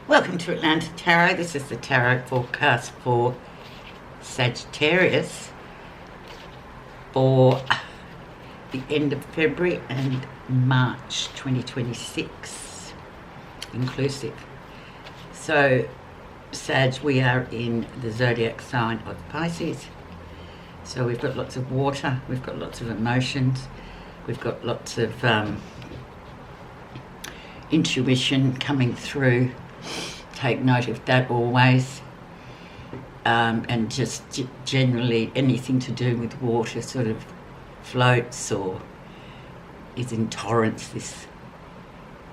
Welcome to Atlanta Tarot. This is the tarot forecast for Sagittarius for the end of February and March 2026 inclusive. So Sag, we are in the zodiac sign of Pisces. So we've got lots of water, we've got lots of emotions, we've got lots of intuition coming through. Take note of that always. And just generally anything to do with water sort of floats or is in torrents this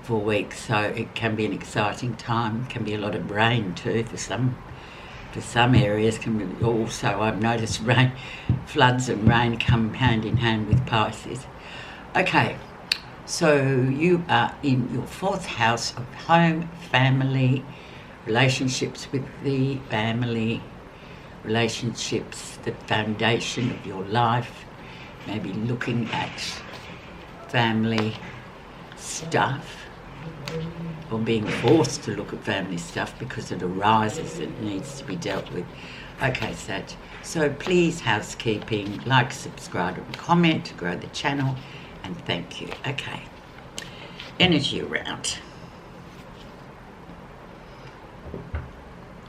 4 weeks. So it can be an exciting time. It can be a lot of rain too for some areas. Can be also, I've noticed rain, floods and rain come hand in hand with Pisces. Okay, so you are in your 4th house of home, family, relationships with the family, relationships, the foundation of your life, maybe looking at family stuff or being forced to look at family stuff because it arises and needs to be dealt with. Okay, Sag, so please, housekeeping, like, subscribe and comment to grow the channel, and thank you. Okay, energy around.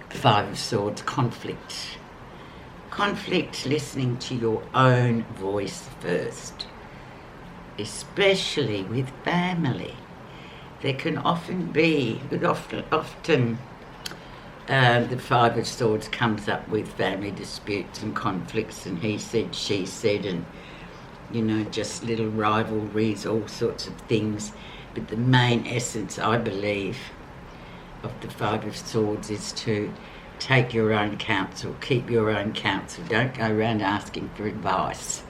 5 of Swords, conflict. Conflict, listening to your own voice first, especially with family. There can often be, often the 5 of Swords comes up with family disputes and conflicts and he said, she said, and you know, just little rivalries, all sorts of things. But the main essence, I believe, of the 5 of Swords is to take your own counsel, keep your own counsel. Don't go around asking for advice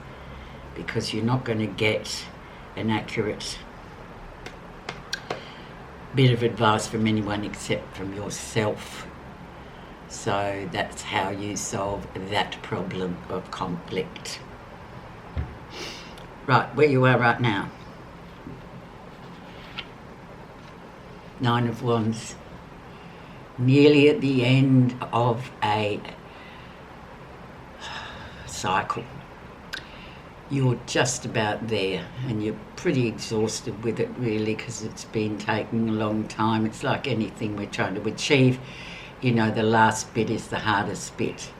because you're not going to get an accurate bit of advice from anyone except from yourself. So that's how you solve that problem of conflict. Right, where you are right now. 9 of Wands. Nearly at the end of a cycle. You're just about there and you're pretty exhausted with it really because it's been taking a long time. It's like anything we're trying to achieve. You know, the last bit is the hardest bit.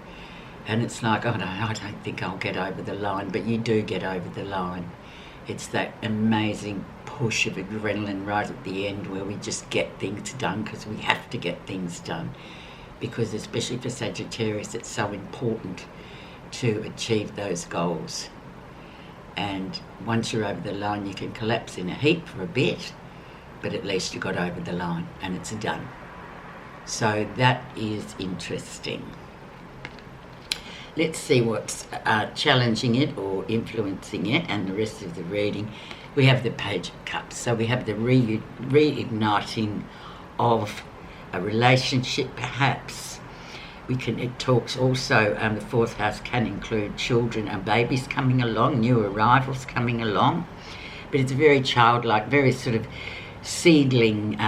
And it's like, oh no, I don't think I'll get over the line, but you do get over the line. It's that amazing push of adrenaline right at the end where we just get things done because we have to get things done. Because especially for Sagittarius, it's so important to achieve those goals. And once you're over the line, you can collapse in a heap for a bit, but at least you got over the line and it's done. So that is interesting. Let's see what's challenging it or influencing it and the rest of the reading. We have the Page of Cups. So we have the reigniting of a relationship perhaps. It talks also, the 4th house can include children and babies coming along, new arrivals coming along. But it's very childlike, very sort of seedling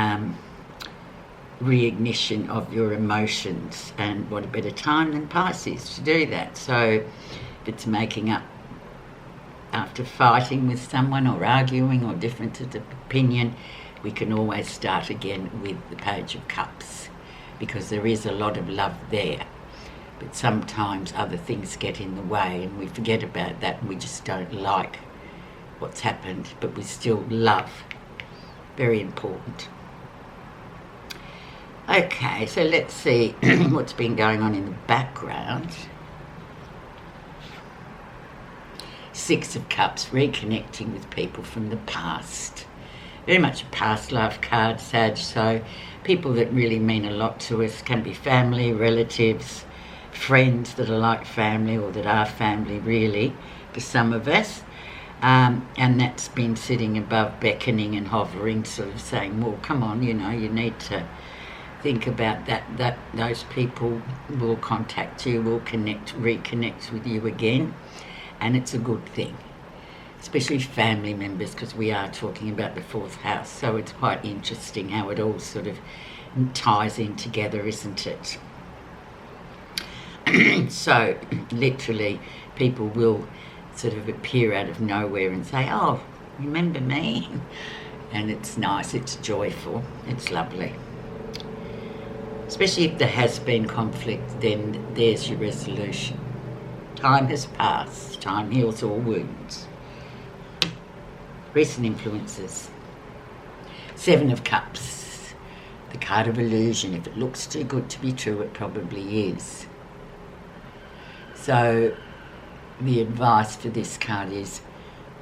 reignition of your emotions, and what a better time than Pisces to do that. So if it's making up after fighting with someone or arguing or differences of opinion, we can always start again with the Page of Cups because there is a lot of love there. But sometimes other things get in the way and we forget about that and we just don't like what's happened, but we still love. Very important. Okay, so let's see what's been going on in the background. 6 of Cups, reconnecting with people from the past. Very much a past life card, Sag, so people that really mean a lot to us. Can be family, relatives, friends that are like family or that are family really for some of us. And that's been sitting above, beckoning and hovering, sort of saying, well, come on, you know, you need to think about that those people will contact you, will reconnect with you again, and it's a good thing. especially family members, because we are talking about the fourth house. So it's quite interesting how it all sort of ties in together, isn't it? So literally people will sort of appear out of nowhere and say, oh, remember me? And it's nice, it's joyful, it's lovely. Especially if there has been conflict, then there's your resolution. Time has passed, time heals all wounds. Recent influences. 7 of Cups, the card of illusion. If it looks too good to be true, it probably is. So the advice for this card is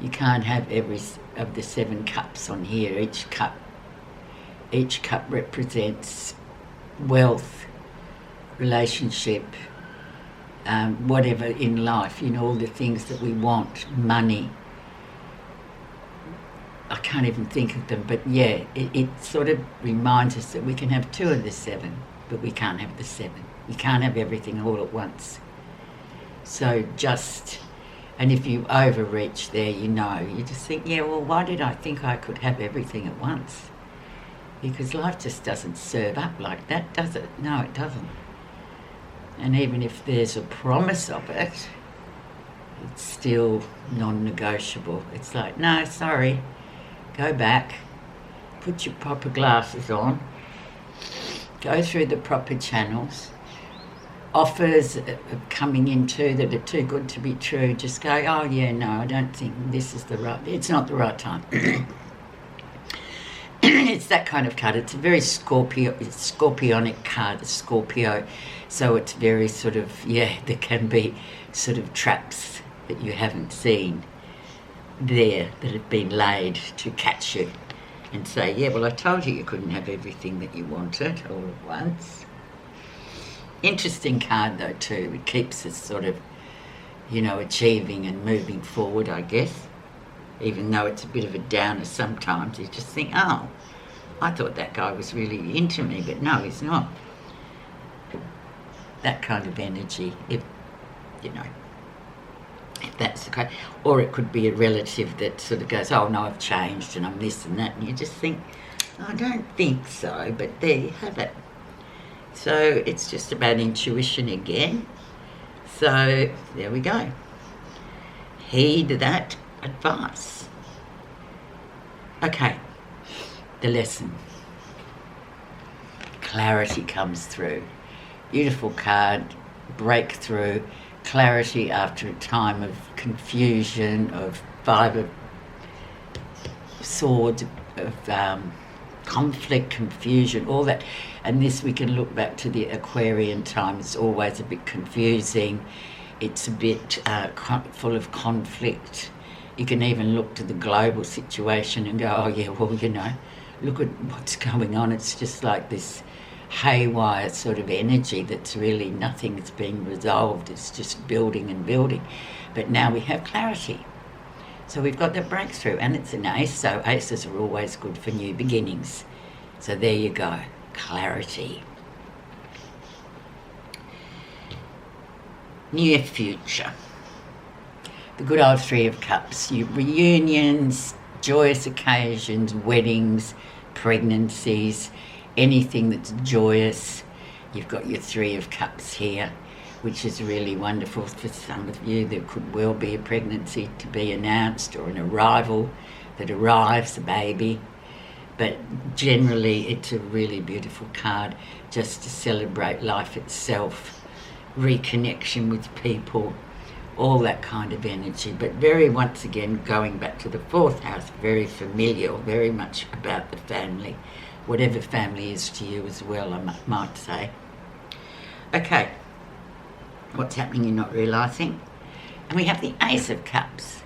you can't have every of the 7 cups on here. Each cup represents wealth, relationship, whatever in life, you know, all the things that we want, money. I can't even think of them, but yeah, it sort of reminds us that we can have 2 of the 7, but we can't have the 7. You can't have everything all at once. So and if you overreach there, you know, you just think, yeah, well, why did I think I could have everything at once? Because life just doesn't serve up like that, does it? No, it doesn't. And even if there's a promise of it, it's still non-negotiable. It's like, no, sorry, go back, put your proper glasses on, go through the proper channels. Offers coming in too that are too good to be true, just go, oh yeah, no, I don't think this is it's not the right time. It's that kind of card. It's a very scorpionic card, Scorpio. So it's very sort of, yeah, there can be sort of traps that you haven't seen there that have been laid to catch you and say, yeah, well, I told you couldn't have everything that you wanted all at once. Interesting card though too. It keeps us sort of, you know, achieving and moving forward, I guess. Even though it's a bit of a downer sometimes, you just think, oh, I thought that guy was really into me, but no, he's not. That kind of energy, if, you know, if that's the case. Or it could be a relative that sort of goes, oh no, I've changed and I'm this and that, and you just think, I don't think so, but there you have it. So it's just about intuition again. So there we go. Heed that advice. Okay, the lesson. Clarity comes through. Beautiful card, breakthrough, clarity after a time of confusion, of 5 of Swords, of conflict, confusion, all that. And this, we can look back to the Aquarian time. It's always a bit confusing. It's a bit full of conflict. You can even look to the global situation and go, oh yeah, well, you know, look at what's going on. It's just like this haywire sort of energy that's really nothing that's being resolved. It's just building and building. But now we have clarity. So we've got the breakthrough, and it's an ace, so aces are always good for new beginnings. So there you go. Clarity. Near future. The good old 3 of Cups. Reunions, joyous occasions, weddings, pregnancies, anything that's joyous. You've got your 3 of Cups here, which is really wonderful for some of you. There could well be a pregnancy to be announced or an arrival that arrives, a baby. But generally, it's a really beautiful card just to celebrate life itself, reconnection with people, all that kind of energy. But very, once again, going back to the 4th house, very familial, very much about the family, whatever family is to you as well, I might say. Okay, what's happening you're not realising? And we have the Ace of Cups.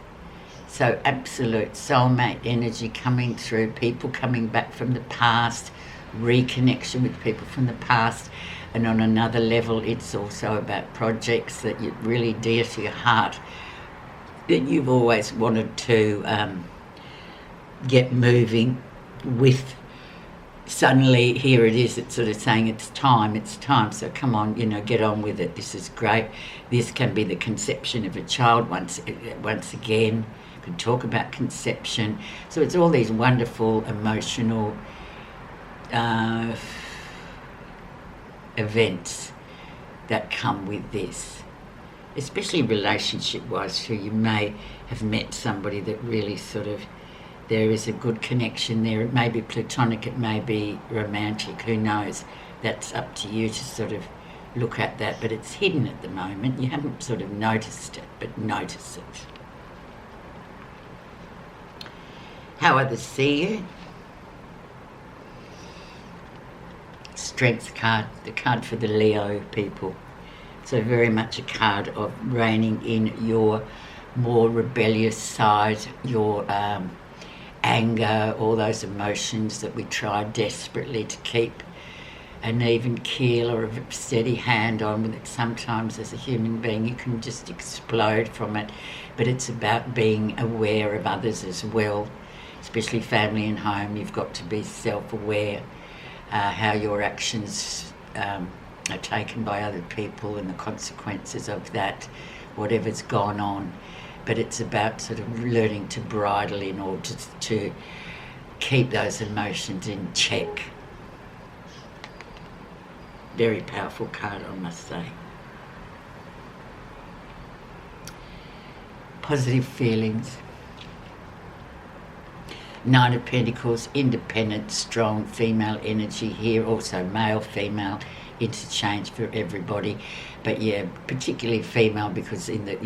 So absolute soulmate energy coming through, people coming back from the past, reconnection with people from the past. And on another level, it's also about projects that you're really dear to your heart, that you've always wanted to get moving with. Suddenly, here it is, it's sort of saying it's time, so come on, you know, get on with it, this is great. This can be the conception of a child once again. You can talk about conception. So it's all these wonderful, emotional, events that come with this, especially relationship-wise too. You may have met somebody that really sort of, there is a good connection there. It may be platonic, it may be romantic, who knows? That's up to you to sort of look at that, but it's hidden at the moment. You haven't sort of noticed it, but notice it. How others see you. Strength card, the card for the Leo people. So very much a card of reining in your more rebellious side, your anger, all those emotions that we try desperately to keep an even keel or a steady hand on. With it, sometimes as a human being you can just explode from it, but it's about being aware of others as well, especially family and home. You've got to be self-aware how your actions are taken by other people and the consequences of that, whatever's gone on. But it's about sort of learning to bridle in order to keep those emotions in check. Very powerful card, I must say. Positive feelings. Nine of Pentacles, independent, strong, female energy here. Also male, female, interchange for everybody. But yeah, particularly female, because in the,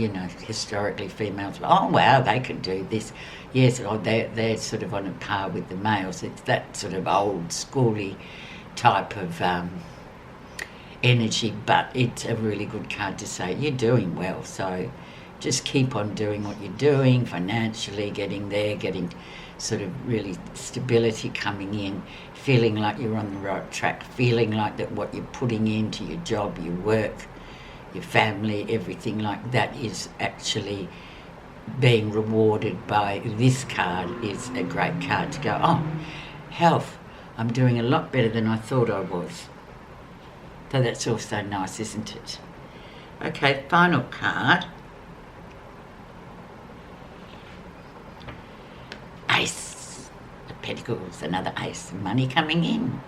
historically females, oh wow, they can do this. Yes, they're sort of on a par with the males. It's that sort of old schooly type of energy, but it's a really good card to say you're doing well. So just keep on doing what you're doing financially, getting there, getting sort of really stability coming in, feeling like you're on the right track, feeling like that what you're putting into your job, your work, your family, everything like that is actually being rewarded by this card. Is a great card to go, oh, health, I'm doing a lot better than I thought I was. So that's also nice, isn't it? Okay, final card. Ace of Pentacles, another ace. Money coming in.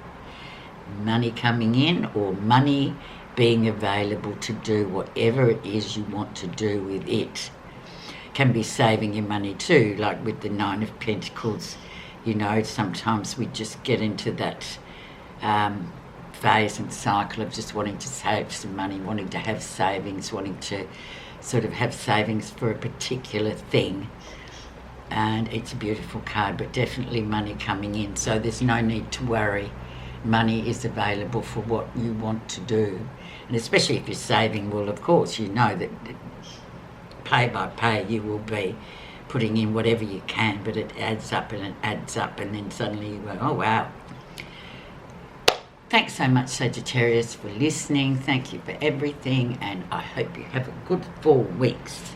Money coming in, or money being available to do whatever it is you want to do with it. Can be saving your money too, like with the Nine of Pentacles. Sometimes we just get into that phase and cycle of just wanting to save some money, wanting to have savings, wanting to sort of have savings for a particular thing. And it's a beautiful card, but definitely money coming in. So there's no need to worry. Money is available for what you want to do. And especially if you're saving, well, of course, you know that pay by pay you will be putting in whatever you can, but it adds up and it adds up, and then suddenly you go, oh, wow. Thanks so much, Sagittarius, for listening. Thank you for everything, and I hope you have a good 4 weeks.